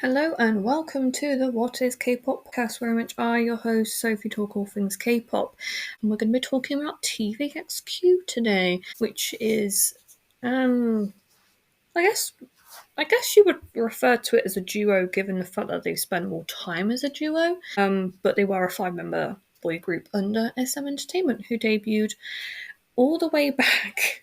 Hello and welcome to the What is K-pop podcast, where which I, your host Sophie, talk all things K-pop, and we're going to be talking about TVXQ today, which is, I guess you would refer to it as a duo, given the fact that they spend more time as a duo. But they were a 5-member boy group under SM Entertainment, who debuted all the way back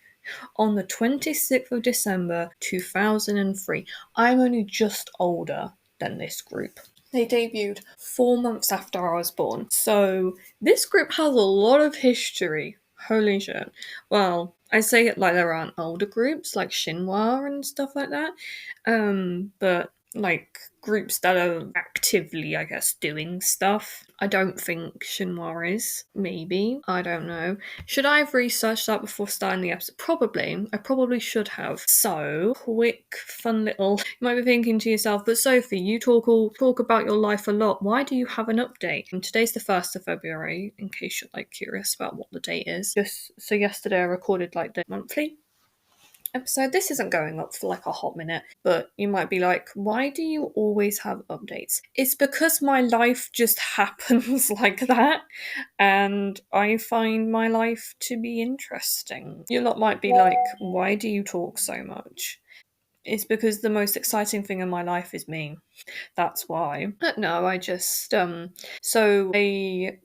on the 26th of December 2003. I'm only just older than this group. They debuted 4 months after I was born. So this group has a lot of history. Holy shit. Well, I say it like there aren't older groups like Shinhwa and stuff like that. But like groups that are actively, I guess, doing stuff. I don't think Shinhwa is. Maybe. I don't know. Should I have researched that before starting the episode? Probably. I probably should have. So, quick, fun little... You might be thinking to yourself, but Sophie, you talk about your life a lot. Why do you have an update? And today's the 1st of February, in case you're curious about what the date is. So yesterday I recorded the monthly episode. This isn't going up for a hot minute, but you might be like, why do you always have updates? It's because my life just happens like that, and I find my life to be interesting. You lot might be like, why do you talk so much? It's because the most exciting thing in my life is me. That's why. But no, I just so I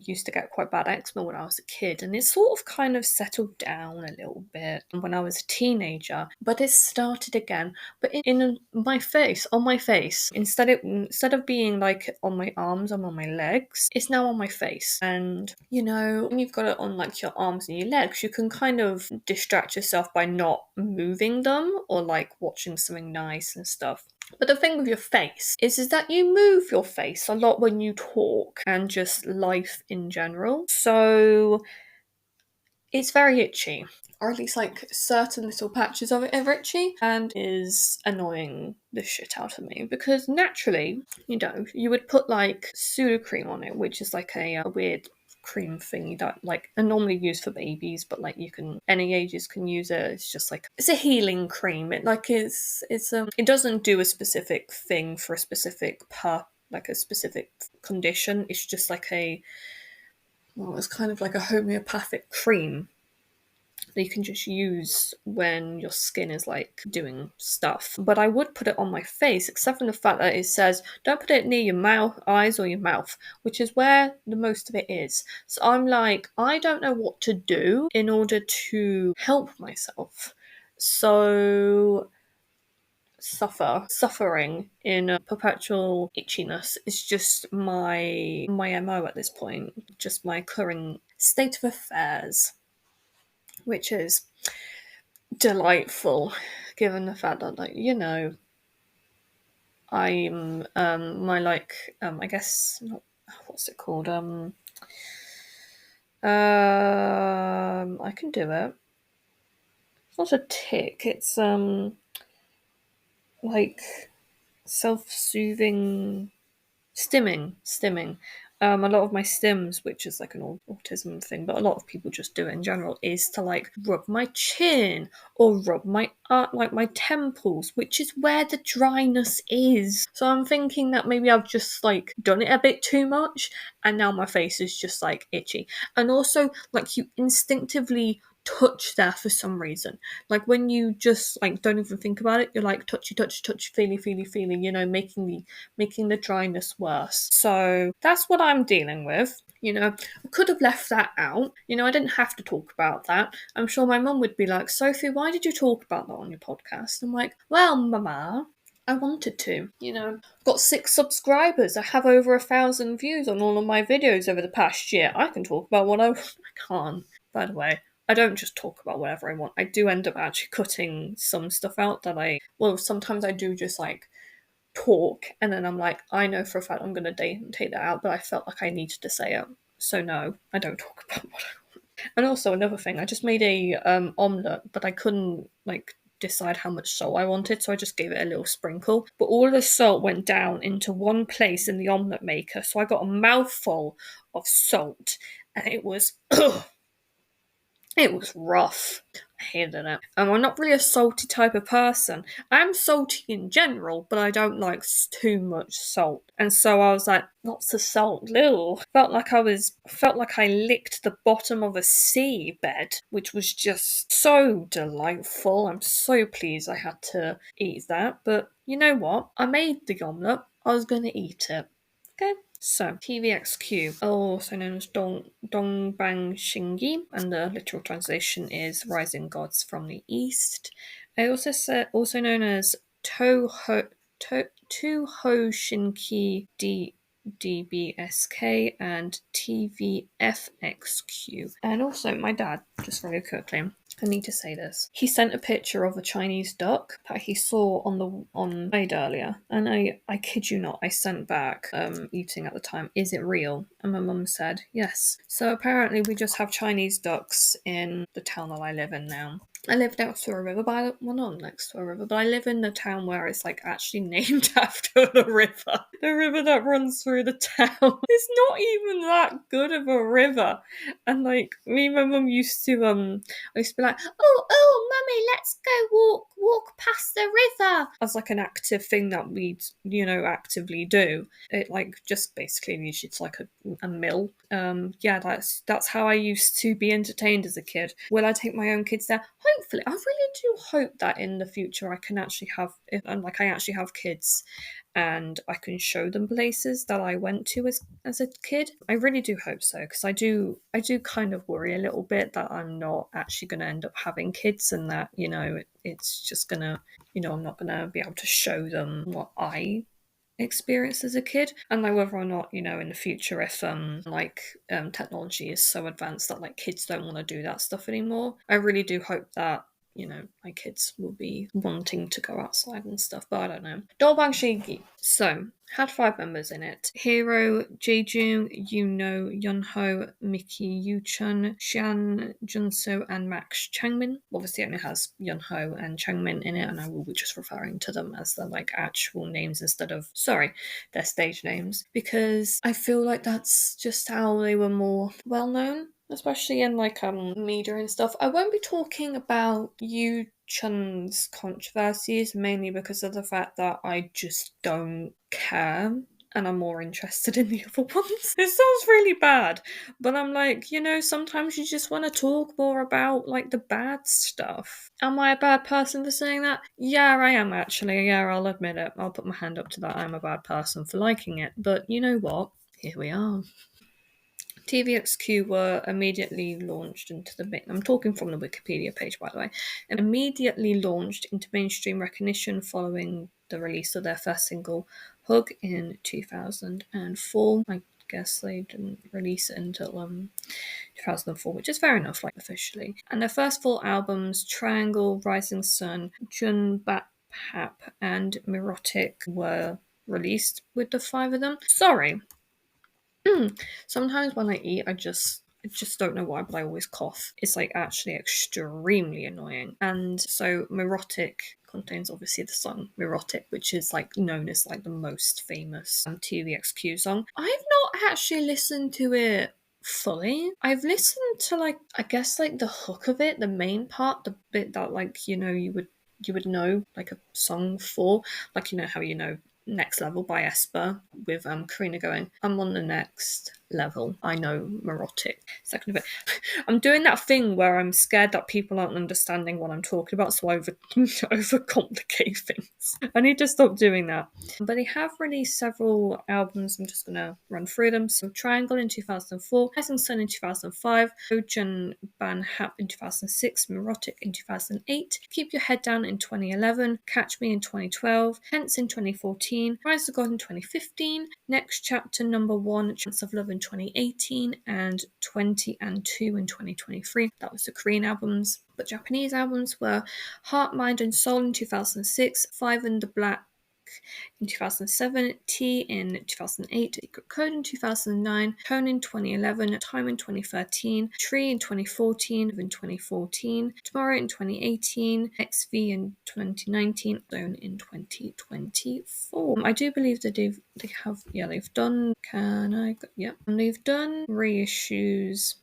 used to get quite bad eczema when I was a kid, and it sort of kind of settled down a little bit when I was a teenager, but it started again. But in my face, on my face, instead of being on my arms and on my legs, it's now on my face. And when you've got it on your arms and your legs, you can kind of distract yourself by not moving them or watching something nice and stuff. But the thing with your face is that you move your face a lot when you talk and just life in general. So it's very itchy. Or at least certain little patches of it are itchy, and is annoying the shit out of me. Because naturally, you would put Sudocrem on it, which is a weird cream thingy that are normally used for babies, but you can, any ages can use it. It's just it's a healing cream. It it doesn't do a specific thing for a specific a specific condition. It's just it's kind of like a homeopathic cream that you can just use when your skin is doing stuff. But I would put it on my face, except for the fact that it says don't put it near your eyes or your mouth, which is where the most of it is. So I'm I don't know what to do in order to help myself. So suffering in a perpetual itchiness is just my MO at this point, just my current state of affairs, which is delightful, given the fact that I'm my I guess not, what's it called, I can do it. It's not a tick, it's self-soothing stimming. A lot of my stims, which is an autism thing, but a lot of people just do it in general, is to rub my chin or rub my my temples, which is where the dryness is. So I'm thinking that maybe I've just done it a bit too much, and now my face is just itchy. And also you instinctively touch there for some reason. When you just don't even think about it, you're touchy, feely, making the dryness worse. So that's what I'm dealing with. I could have left that out. I didn't have to talk about that. I'm sure my mum would be like, Sophie, why did you talk about that on your podcast? I'm like, well, mama, I wanted to. I've got 6 subscribers. I have over 1,000 views on all of my videos over the past year. I can talk about what I can't, by the way. I don't just talk about whatever I want. I do end up actually cutting some stuff out that sometimes I do just talk, and then I'm I know for a fact I'm going to take that out, but I felt like I needed to say it. So no, I don't talk about what I want. And also another thing, I just made a omelette, but I couldn't decide how much salt I wanted, so I just gave it a little sprinkle. But all the salt went down into one place in the omelette maker, so I got a mouthful of salt, and it was It was rough. I hated it. I'm not really a salty type of person. I'm salty in general, but I don't like too much salt. And so I was like, lots of salt, little. Felt like I licked the bottom of a seabed, which was just so delightful. I'm so pleased I had to eat that. But you know what? I made the omelette. I was gonna eat it. Okay. So, TVXQ, also known as Dongbang Shingi, and the literal translation is Rising Gods from the East. Also known as Toho Shinki DBSK and TVFXQ. And also, my dad, just very quickly, I need to say this. He sent a picture of a Chinese duck that he saw on made earlier, and I kid you not, I sent back eating at the time. Is it real? And my mum said yes. So apparently we just have Chinese ducks in the town that I live in now. I live next to a river, well, not next to a river, but I live in the town where it's like actually named after the river. The river that runs through the town. It's not even that good of a river. And like me and my mum used to I used to be like, oh, mummy, let's go walk past the river. As like an active thing that we'd, actively do. It like just basically means it's like a mill. Yeah, that's how I used to be entertained as a kid. Will I take my own kids there? Hopefully. I really do hope that in the future I can actually I actually have kids and I can show them places that I went to as a kid. I really do hope so, because I do kind of worry a little bit that I'm not actually going to end up having kids, and that it's just gonna I'm not gonna be able to show them what I experienced as a kid, and like whether or not in the future, if technology is so advanced that like kids don't want to do that stuff anymore. I really do hope that my kids will be wanting to go outside and stuff, but I don't know. Dolbang Shigi. So, had 5 members in it. Hiro, Jaejung, Yuno, Yunho, Miki, Yuchun, Xian, Junso, and Max Changmin. Obviously it only has Yunho and Changmin in it, and I will be just referring to them as their like actual names instead of their stage names, because I feel like that's just how they were more well known, especially in like media and stuff. I won't be talking about Yu Chun's controversies, mainly because of the fact that I just don't care and I'm more interested in the other ones. It sounds really bad, but I'm like, sometimes you just want to talk more about like the bad stuff. Am I a bad person for saying that? Yeah, I am actually. Yeah, I'll admit it. I'll put my hand up to that. I'm a bad person for liking it. But you know what? Here we are. TVXQ were immediately launched into I'm talking from the Wikipedia page, by the way, immediately launched into mainstream recognition following the release of their first single, Hug, in 2004. I guess they didn't release it until 2004, which is fair enough, like officially. And their first 4 albums, Triangle, Rising Sun, Jun Bat Hap, and Mirotic, were released with the 5 of them. Sorry, sometimes when I eat, I just don't know why, but I always cough. It's like actually extremely annoying. And so Mirotic contains obviously the song Mirotic, which is like known as like the most famous TVXQ song. I've not actually listened to it fully. I've listened to like, I guess like the hook of it, the main part, the bit that like you would know like a song for, like how Next Level by Esper, with Karina going, I'm on the next level. I know Mirotic. Second of it. I'm doing that thing where I'm scared that people aren't understanding what I'm talking about, so I overcomplicate things. I need to stop doing that. But they have released several albums. I'm just going to run through them. So Triangle in 2004, Rising Sun in 2005, Ojan Ban Hap in 2006, Mirotic in 2008, Keep Your Head Down in 2011, Catch Me in 2012, Hence in 2014, Rise of God in 2015, Next Chapter Number 1, Chance of Love in 2018, and 20 and 2 in 2023. That was the Korean albums. But Japanese albums were Heart, Mind and Soul in 2006, Five in the Black in 2007, T in 2008, Secret Code in 2009, Tone in 2011, Time in 2013, Tree in 2014, Tomorrow in 2018, XV in 2019, Zone in 2024. I do believe that they've done reissues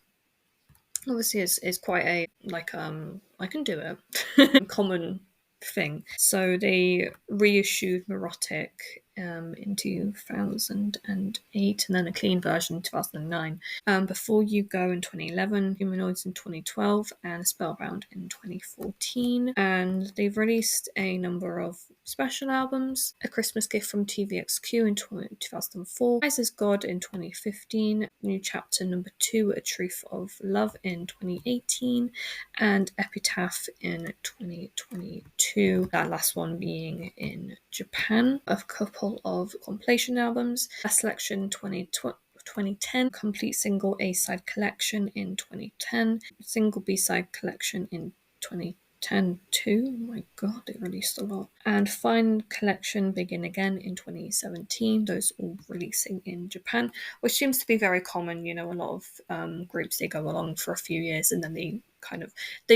obviously is quite a like I can do it common thing. So they reissued Neurotic in 2008, and then a clean version in 2009. Before You Go in 2011, Humanoids in 2012, and Spellbound in 2014. And they've released a number of special albums: A Christmas Gift from TVXQ in 2004, Rise as God in 2015, New Chapter Number 2, A Truth of Love in 2018, and Epitaph in 2022. That last one being in Japan. A couple of compilation albums: A Selection 2010, Complete Single A-Side Collection in 2010, Single B-Side Collection in 2010 too. Oh my god, they released a lot. And Fine Collection Begin Again in 2017. Those all releasing in Japan, which seems to be very common. You know, a lot of groups, they go along for a few years and then they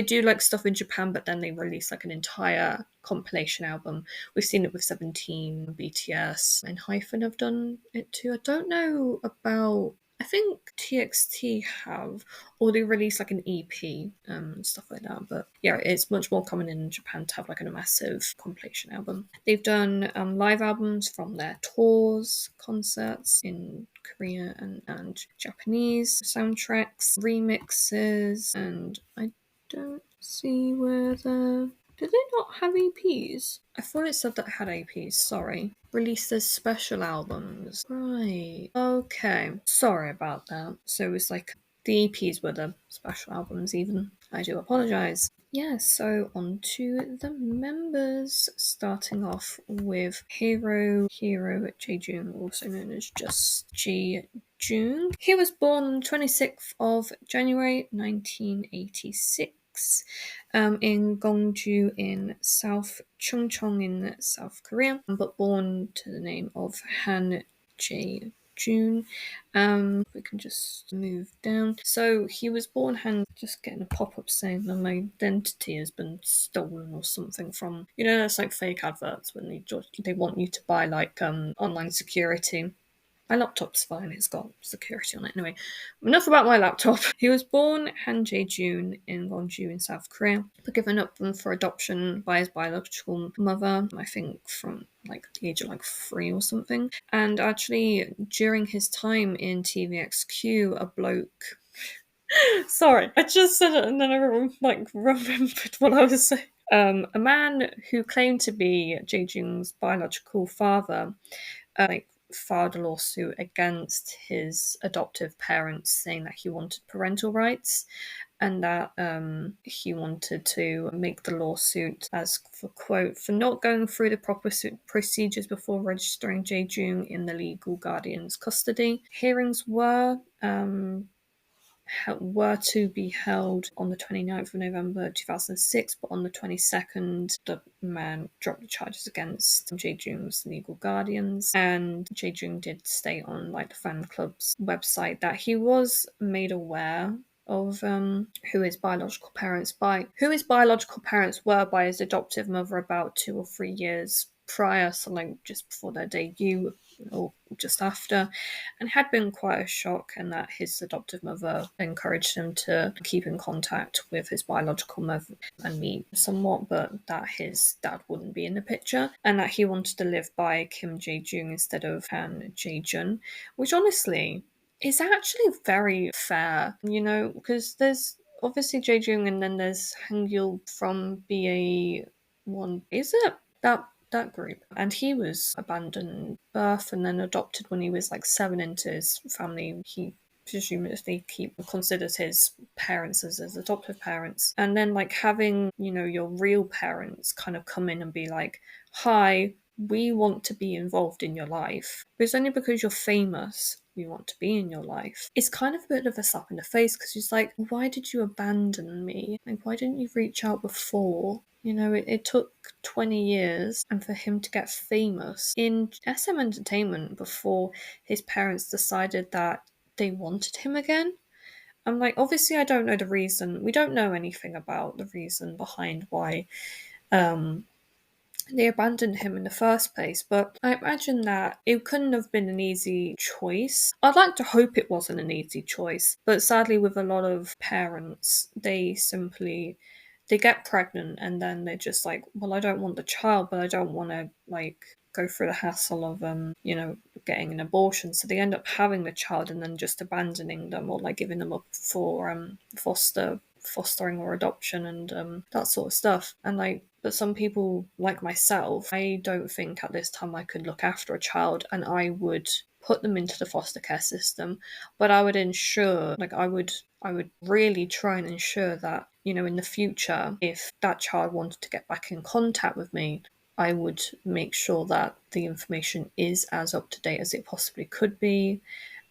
do like stuff in Japan, but then they release like an entire compilation album. We've seen it with 17, BTS, and Hyphen have done it too. I don't know about. I think TXT have, or they release like an EP and stuff like that. But yeah, it's much more common in Japan to have like a massive compilation album. They've done live albums from their tours, concerts in Korea and Japanese, soundtracks, remixes, and I don't see where the. Did they not have EPs? I thought it said that it had EPs, sorry. Released as special albums. Right. Okay. Sorry about that. So it was like the EPs were the special albums, even. I do apologise. Yeah, so on to the members, starting off with Hero Jae-jung, also known as just Jae-jung. He was born on the 26th of January 1986 in Gongju in South Chungcheong in South Korea, but born to the name of Han Jae-jun. We can just move down. So he was born Han, just getting a pop-up saying that my identity has been stolen or something from, you know, that's like fake adverts when they want you to buy like online security. My laptop's fine, it's got security on it. Anyway, enough about my laptop. He was born Han Jae-jun in Gwangju in South Korea, but given up for adoption by his biological mother, I think from like the age of like 3 or something. And actually, during his time in TVXQ, a bloke. Sorry, I just said it and then I remembered what I was saying. A man who claimed to be Jae-jung's biological father, filed a lawsuit against his adoptive parents, saying that he wanted parental rights and that he wanted to make the lawsuit as for quote for not going through the proper procedures before registering Jae-jung in the legal guardian's custody. Hearings were to be held on the 29th of November 2006, but on the 22nd, the man dropped the charges against Jae-jung's legal guardians, and Jae-jung did state on like the fan club's website that he was made aware of who his biological parents were by his adoptive mother about 2 or 3 years prior, so like just before their debut or just after, and had been quite a shock, and that his adoptive mother encouraged him to keep in contact with his biological mother and meet somewhat, but that his dad wouldn't be in the picture, and that he wanted to live by Kim Jae-jung instead of Han Jae-jun, which honestly is actually very fair, you know, because there's obviously Jae-jung and then there's Hangul from BA1. Is it? That group. And he was abandoned at birth and then adopted when he was like 7 into his family. He presumably considers his parents as his adoptive parents. And then like having, you know, your real parents kind of come in and be like, hi, we want to be involved in your life. But it's only because you're famous we want to be in your life. It's kind of a bit of a slap in the face because he's like, why did you abandon me? Like, why didn't you reach out before? You know, it took 20 years and for him to get famous in SM Entertainment before his parents decided that they wanted him again. I'm like, obviously I don't know the reason. We don't know anything about the reason behind why they abandoned him in the first place. But I imagine that it couldn't have been an easy choice. I'd like to hope it wasn't an easy choice, but sadly, with a lot of parents, they get pregnant and then they're just like, well, I don't want the child, but I don't want to like go through the hassle of getting an abortion. So they end up having the child and then just abandoning them or like giving them up for fostering or adoption and that sort of stuff. And like, but some people like myself, I don't think at this time I could look after a child, and I would put them into the foster care system, but I would ensure, like, I would really try and ensure that, in the future, if that child wanted to get back in contact with me, I would make sure that the information is as up to date as it possibly could be,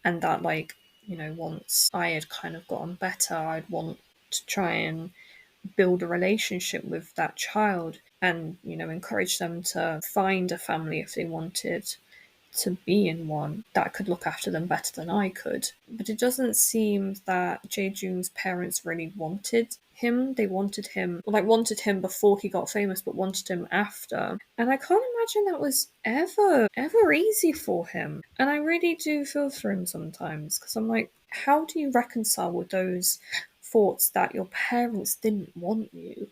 and that, like, once I had kind of gotten better, I'd want to try and build a relationship with that child and, encourage them to find a family if they wanted to be in one that could look after them better than I could. But it doesn't seem that Jae-Joong's parents really wanted him. They wanted him before he got famous, but wanted him after. And I can't imagine that was ever easy for him. And I really do feel for him sometimes, because I'm like, how do you reconcile with those thoughts that your parents didn't want you?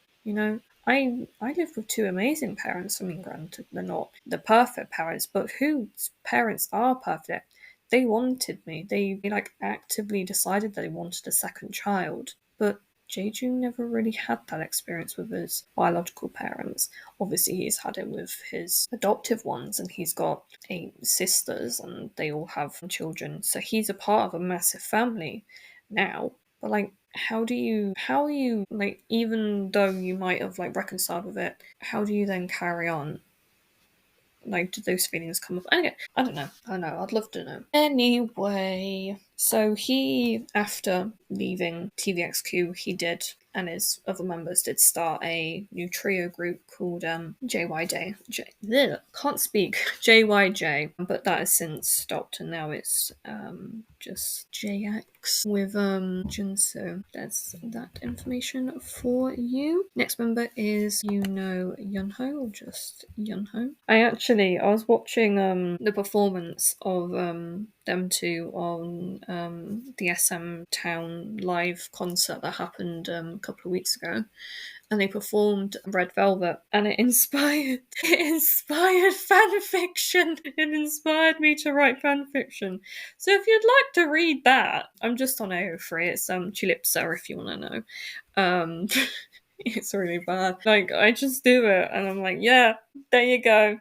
I live with two amazing parents. I mean, granted, they're not the perfect parents, but whose parents are perfect? They wanted me. They like actively decided that they wanted a second child. But Jeju never really had that experience with his biological parents. Obviously, he's had it with his adoptive ones, and he's got 8 sisters, and they all have children. So he's a part of a massive family now. But like, how are you like, even though you might have like reconciled with it, how do you then carry on? Like, did those feelings come up? I don't know. I'd love to know. Anyway, so he, after leaving TVXQ, he did, and his other members did start a new trio group called JYJ. Can't speak. JYJ, but that has since stopped, and now it's just JX with Junso. That's that information for you. Next member is Yunho, or just Yunho. I was watching the performance of them two on the SM Town live concert that happened a couple of weeks ago, and they performed Red Velvet, and it inspired fan fiction. It inspired me to write fan fiction. So if you'd like to read that, I'm just on AO3. It's Tulipsa if you want to know. It's really bad. Like, I just do it, and I'm like, yeah, there you go.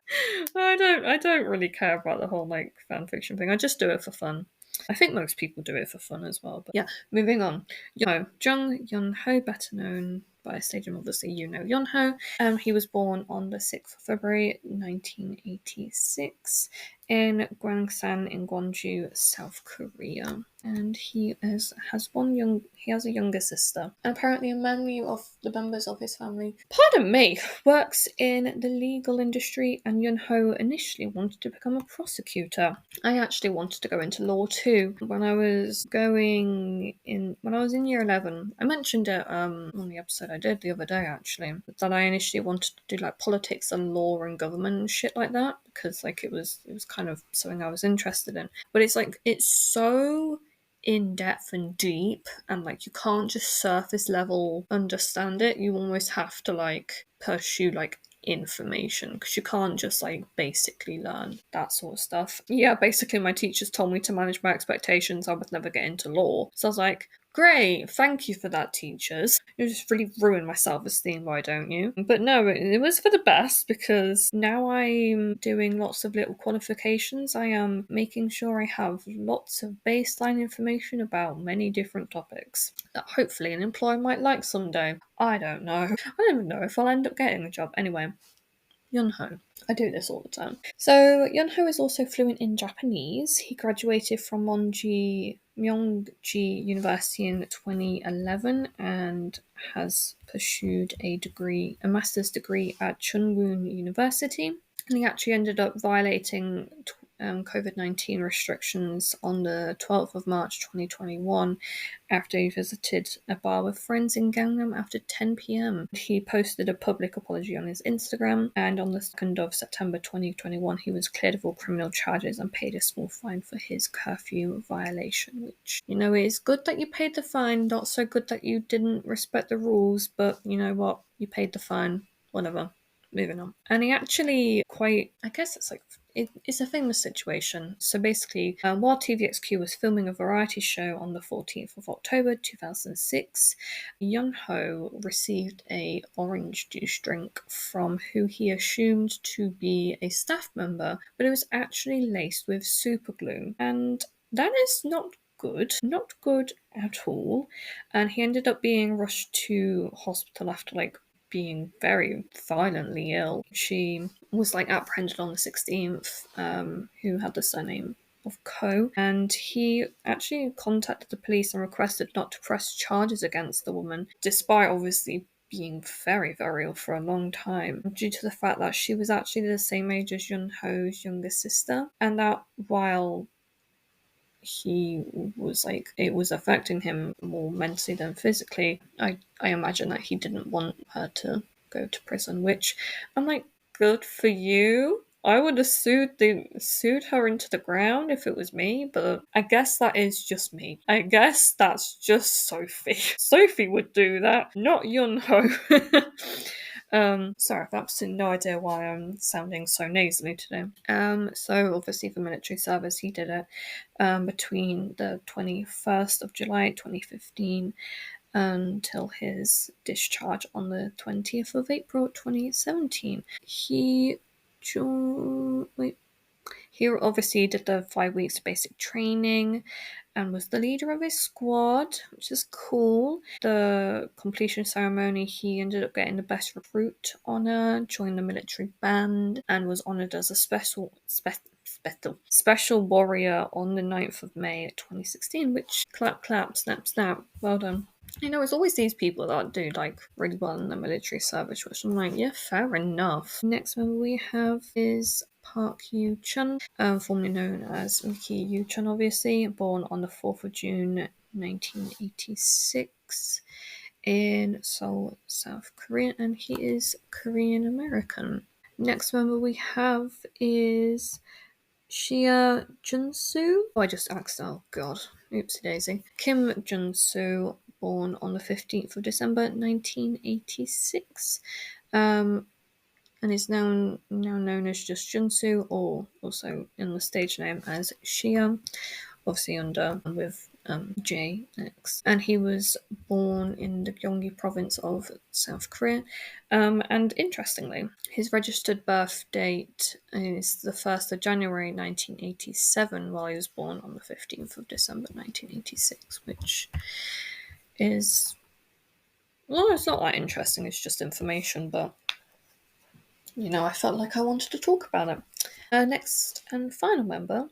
I don't really care about the whole like fan fiction thing. I just do it for fun. I think most people do it for fun as well. But yeah, moving on. Jung Yunho, better known by stage name, obviously Yunho. He was born on the 6th of February 1986 in Gwansan in Gwonju, South Korea. And he has a younger sister. And apparently many of the members of his family, pardon me, works in the legal industry, and Yunho initially wanted to become a prosecutor. I actually wanted to go into law too. When I was in year 11, I mentioned it on the episode I did the other day actually, that I initially wanted to do like politics and law and government and shit like that, because like it was kind of something I was interested in. But it's so in depth and deep, and like you can't just surface level understand it. You almost have to like pursue like information, because you can't just like basically learn that sort of stuff. Yeah, basically my teachers told me to manage my expectations. I would never get into law. So I was like, great, thank you for that, teachers. You just really ruined my self-esteem, why don't you? But no, it was for the best, because now I'm doing lots of little qualifications. I am making sure I have lots of baseline information about many different topics that hopefully an employer might like someday. I don't know. I don't even know if I'll end up getting a job. Anyway, Yunho. I do this all the time. So Yunho is also fluent in Japanese. He graduated from Myongji University in 2011 and has pursued a master's degree at Chunwoon University. And he actually ended up violating COVID-19 restrictions on the 12th of March 2021 after he visited a bar with friends in Gangnam after 10 p.m. He posted a public apology on his Instagram, and on the 2nd of September 2021 he was cleared of all criminal charges and paid a small fine for his curfew violation, which, you know, it is good that you paid the fine, not so good that you didn't respect the rules, but you know what, you paid the fine, whatever. Moving on. And he actually quite, I guess it's like, it's a famous situation. So basically, while TVXQ was filming a variety show on the 14th of October 2006, Yun Ho received a orange juice drink from who he assumed to be a staff member, but it was actually laced with super glue. And that is not good at all. And he ended up being rushed to hospital after being very violently ill. She was apprehended on the 16th, who had the surname of Ko, and he actually contacted the police and requested not to press charges against the woman, despite obviously being very, very ill for a long time, due to the fact that she was actually the same age as Yun Ho's younger sister, and that while he was it was affecting him more mentally than physically, I imagine that he didn't want her to go to prison, which I'm like, good for you. I would have sued her into the ground if it was me, but I guess that is just me. I guess that's just Sophie. Sophie would do that, not Yun Ho. Sorry, I've absolutely no idea why I'm sounding so nasally today. So obviously for military service, he did it between the 21st of July 2015 until his discharge on the 20th of April 2017. He obviously did the 5 weeks of basic training and was the leader of his squad, which is cool. The completion ceremony, he ended up getting the best recruit honor, joined the military band, and was honored as a special warrior on the 9th of May 2016, which clap, clap, snap, snap. Well done. You know, it's always these people that do really well in the military service, which I'm like, yeah, fair enough. Next member we have is Park Yu Chun, formerly known as Miki Yu Chun, obviously, born on the 4th of June 1986 in Seoul, South Korea, and he is Korean American. Next member we have is Shia Junsu. Oh, I just asked. Oh god, oopsie daisy. Kim Junsu, born on the 15th of December 1986, and is now known as just Junsu, or also in the stage name as Shia, obviously under with JX. And he was born in the Gyeonggi province of South Korea. And interestingly, his registered birth date is the 1st of January 1987, while he was born on the 15th of December 1986, which is, well, it's not that interesting, it's just information, but you know, I felt like I wanted to talk about it. Next and final member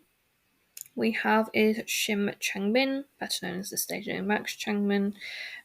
we have is Shim Changbin, better known as the stage name Max Changmin,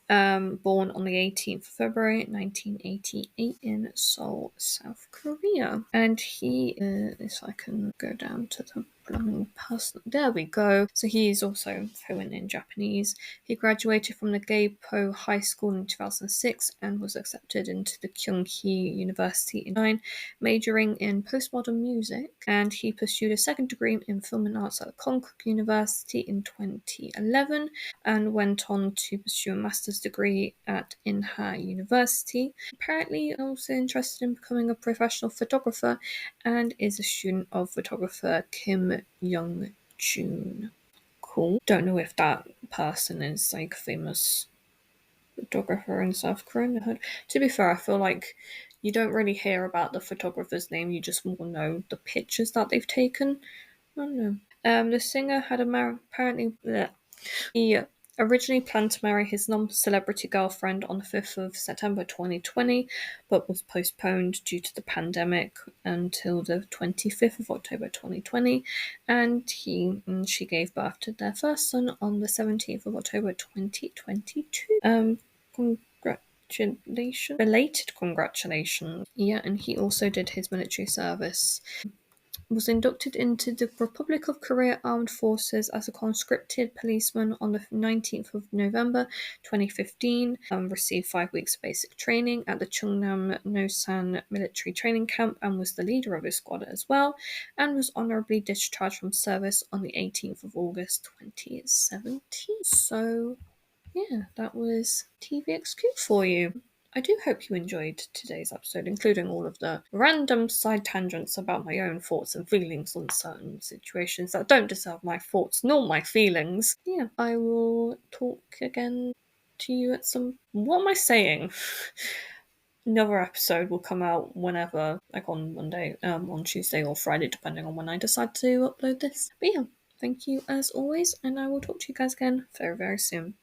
born on the 18th of February 1988 in Seoul, South Korea. And he, if I can go down to the blooming person, there we go. So he is also fluent in Japanese. He graduated from the Gaepo High School in 2006 and was accepted into the Kyunghee University in 2009, majoring in postmodern music. And he pursued a second degree in film and arts at Konkuk University in 2011 and went on to pursue a master's degree at Inha University. Apparently also interested in becoming a professional photographer and is a student of photographer Kim Young-jun. Cool. Don't know if that person is a famous photographer in South Korea. To be fair, I feel like you don't really hear about the photographer's name, you just more know the pictures that they've taken. I don't know. The singer had apparently... Bleh. He originally planned to marry his non-celebrity girlfriend on the 5th of September 2020, but was postponed due to the pandemic until the 25th of October 2020, and she gave birth to their first son on the 17th of October 2022. Belated congratulations. Yeah, and he also did his military service was inducted into the Republic of Korea Armed Forces as a conscripted policeman on the 19th of November 2015, received 5 weeks of basic training at the Chungnam Nosan military training camp and was the leader of his squad as well, and was honourably discharged from service on the 18th of August 2017. So, yeah, that was TVXQ for you. I do hope you enjoyed today's episode, including all of the random side tangents about my own thoughts and feelings on certain situations that don't deserve my thoughts nor my feelings. Yeah, I will talk again to you at some... What am I saying? Another episode will come out whenever, like on Monday, on Tuesday or Friday, depending on when I decide to upload this. But yeah, thank you as always, and I will talk to you guys again very, very soon.